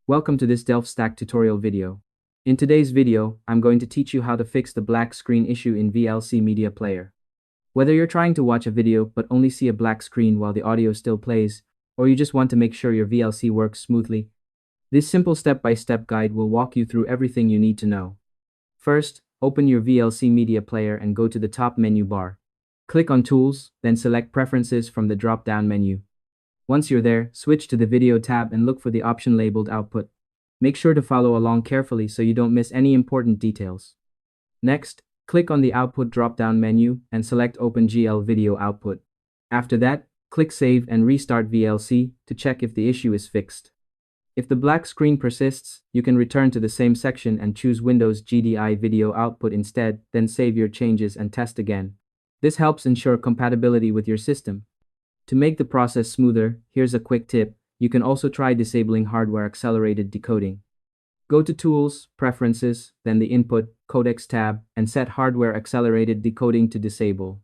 Welcome to this DelftStack tutorial video. In today's video, I'm going to teach you how to fix the black screen issue in VLC Media Player. Whether you're trying to watch a video but only see a black screen while the audio still plays, or you just want to make sure your VLC works smoothly, this simple step-by-step guide will walk you through everything you need to know. First, open your VLC Media Player and go to the top menu bar. Click on Tools, then select Preferences from the drop-down menu. Once you're there, switch to the Video tab and look for the option labeled Output. Make sure to follow along carefully so you don't miss any important details. Next, click on the Output drop-down menu and select OpenGL Video Output. After that, click Save and restart VLC to check if the issue is fixed. If the black screen persists, you can return to the same section and choose Windows GDI Video Output instead, then save your changes and test again. This helps ensure compatibility with your system. To make the process smoother, here's a quick tip. You can also try disabling hardware accelerated decoding. Go to Tools, Preferences, then the Input, Codecs tab, and set Hardware Accelerated Decoding to disable.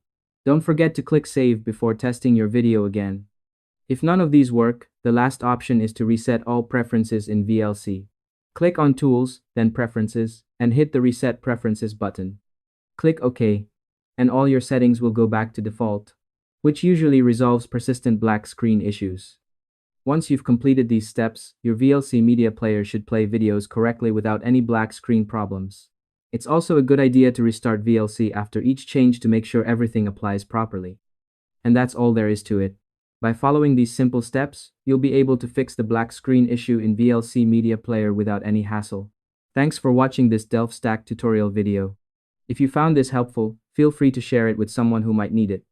Don't forget to click Save before testing your video again. If none of these work, the last option is to reset all preferences in VLC. Click on Tools, then Preferences, and hit the Reset Preferences button. Click OK, and all your settings will go back to default, which usually resolves persistent black screen issues. Once you've completed these steps, your VLC Media Player should play videos correctly without any black screen problems. It's also a good idea to restart VLC after each change to make sure everything applies properly. And that's all there is to it. By following these simple steps, you'll be able to fix the black screen issue in VLC Media Player without any hassle. Thanks for watching this DelftStack tutorial video. If you found this helpful, feel free to share it with someone who might need it.